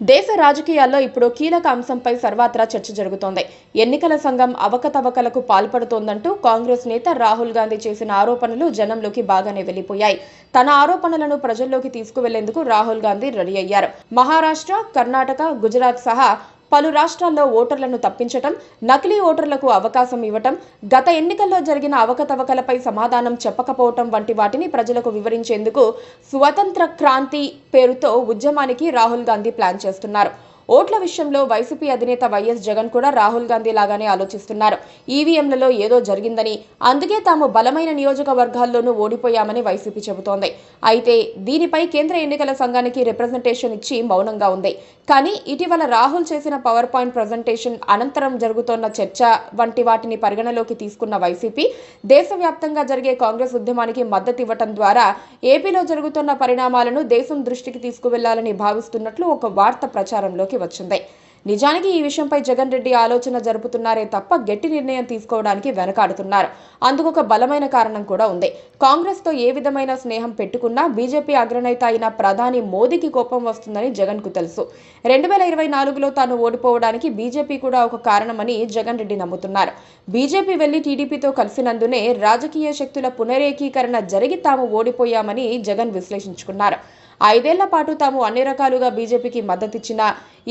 దేశ రాజకీయాల్లో ఇప్పుడు కీలక అంశంపై సర్వత్రా చర్చ జరుగుతోంది. ఎన్నికల సంఘం అవకతవకలకు పాల్పడుతోందంటూ కాంగ్రెస్ నేత రాహుల్ గాంధీ చేసిన ఆరోపణలు జనంలోకి బాగానే వెళ్లిపోయాయి. తన ఆరోపణలను ప్రజల్లోకి తీసుకువెళ్లేందుకు రాహుల్ గాంధీ రెడీ అయ్యారు. మహారాష్ట్ర, కర్ణాటక, గుజరాత్ సహా పలు రాష్ట్రాల్లో ఓటర్లను తప్పించటం, నకిలీ ఓటర్లకు అవకాశం ఇవ్వటం, గత ఎన్నికల్లో జరిగిన అవకతవకలపై సమాధానం చెప్పకపోవటం వంటి వాటిని ప్రజలకు వివరించేందుకు స్వతంత్ర క్రాంతి పేరుతో ఉద్యమానికి రాహుల్ గాంధీ ప్లాన్ చేస్తున్నారు. ఓట్ల విషయంలో వైసీపీ అధినేత వైఎస్ జగన్ కూడా రాహుల్ గాంధీ లాగానే ఆలోచిస్తున్నారు. ఈవీఎంలలో ఏదో జరిగిందని, అందుకే తాము బలమైన నియోజకవర్గాల్లోనూ ఓడిపోయామని వైసీపీ చెబుతోంది. అయితే దీనిపై కేంద్ర ఎన్నికల సంఘానికి రిప్రజెంటేషన్ ఇచ్చి మౌనంగా ఉంది. కానీ ఇటీవల రాహుల్ చేసిన పవర్ పాయింట్ ప్రజెంటేషన్ అనంతరం జరుగుతోన్న చర్చ వంటి వాటిని పరిగణలోకి తీసుకున్న వైసీపీ దేశవ్యాప్తంగా జరిగే కాంగ్రెస్ ఉద్యమానికి మద్దతివ్వటం ద్వారా ఏపీలో జరుగుతున్న పరిణామాలను దేశం దృష్టికి తీసుకువెళ్లాలని భావిస్తున్నట్లు ఒక వార్త ప్రచారంలోకి వచ్చింది. నిజానికి ఈ విషయంపై జగన్ రెడ్డి ఆలోచన జరుపుతున్నారే తప్ప గట్టి నిర్ణయం తీసుకోవడానికి వెనకాడుతున్నారు. అందుకు ఒక బలమైన కారణం కూడా ఉంది. కాంగ్రెస్ తో ఏ విధమైన స్నేహం పెట్టుకున్నా బీజేపీ అగ్రనేత అయిన ప్రధాని మోదీకి కోపం వస్తుందని జగన్ కు తెలుసు. 2024లో తాను ఓడిపోవడానికి బీజేపీ కూడా ఒక కారణమని జగన్ రెడ్డి నమ్ముతున్నారు. బీజేపీ వెళ్లి టీడీపీతో కలిసినందునే రాజకీయ శక్తుల పునరేకీకరణ జరిగి తాము ఓడిపోయామని జగన్ విశ్లేషించుకున్నారు. 5 ఏళ్ల పాటు తాము అన్ని రకాలుగా బీజేపీకి మద్దతిచ్చినా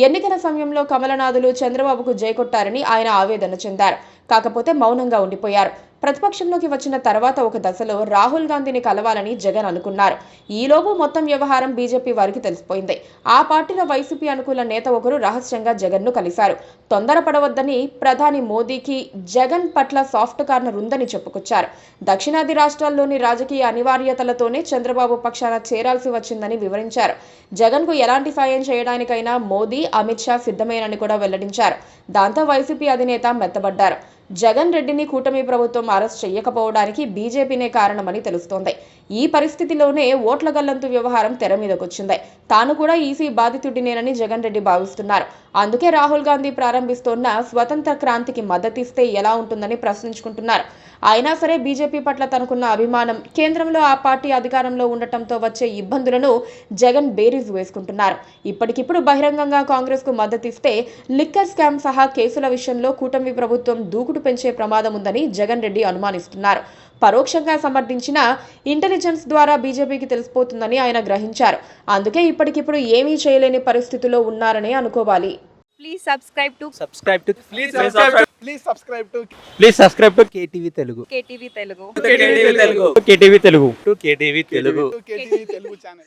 ఎన్నికల సమయంలో కమలనాథులు చంద్రబాబుకు జైకొట్టారని ఆయన ఆవేదన చెందారు. కాకపోతే మౌనంగా ఉండిపోయారు. ప్రతిపక్షంలోకి వచ్చిన తర్వాత ఒక దశలో రాహుల్ గాంధీని కలవాలని జగన్ అనుకున్నారు. ఈలోపు మొత్తం వ్యవహారం బీజేపీ వారికి తెలిసిపోయింది. ఆ పార్టీలో వైసీపీ అనుకూల నేత ఒకరు రహస్యంగా జగన్ ను కలిశారు. తొందరపడవద్దని ప్రధాని మోదీకి జగన్ పట్ల సాఫ్ట్ కార్నర్ ఉందని చెప్పుకొచ్చారు. దక్షిణాది రాష్ట్రాల్లోని రాజకీయ అనివార్యతలతోనే చంద్రబాబు పక్షాన చేరాల్సి వచ్చిందని వివరించారు. జగన్ కు ఎలాంటి సాయం చేయడానికైనా మోదీ, అమిత్ షా సిద్ధమేనని కూడా వెల్లడించారు. దాంతో వైసీపీ అధినేత మెత్తబడ్డారు. జగన్ రెడ్డిని కూటమి ప్రభుత్వం అరెస్ట్ చేయకపోవడానికి బీజేపీనే కారణమని తెలుస్తోంది. ఈ పరిస్థితిలోనే ఓట్ల గల్లంతు వ్యవహారం తెర మీదకొచ్చింది. తాను కూడా ఈసీ బాధితుడినేనని జగన్ రెడ్డి భావిస్తున్నారు. అందుకే రాహుల్ గాంధీ ప్రారంభిస్తోన్న స్వతంత్ర క్రాంతికి మద్దతిస్తే ఎలా ఉంటుందని ప్రశ్నించుకుంటున్నారు. అయినా సరే బీజేపీ పట్ల తనకున్న అభిమానం, కేంద్రంలో ఆ పార్టీ అధికారంలో ఉండటంతో వచ్చే ఇబ్బందులను జగన్ బేరీజు వేసుకుంటున్నారు. ఇప్పటికిప్పుడు బహిరంగంగా కాంగ్రెస్ కు మద్దతిస్తే లిక్కర్ స్కామ్ సహా కేసుల విషయంలో కూటమి ప్రభుత్వం దూకుడు పెంచే ప్రమాదం ఉందని జగన్ రెడ్డి అనుమానిస్తున్నారు. పరోక్షంగా సమర్థించిన ఇంటెలిజెన్స్ ద్వారా బీజేపీకి తెలిసిపోతుందని ఆయన గ్రహించారు. అందుకే ఇప్పటికిప్పుడు ఏమీ చేయలేని పరిస్థితిలో ఉన్నారని అనుకోవాలి. Please subscribe to KTV Telugu. KTV Telugu. KTV Telugu. KTV Telugu channel.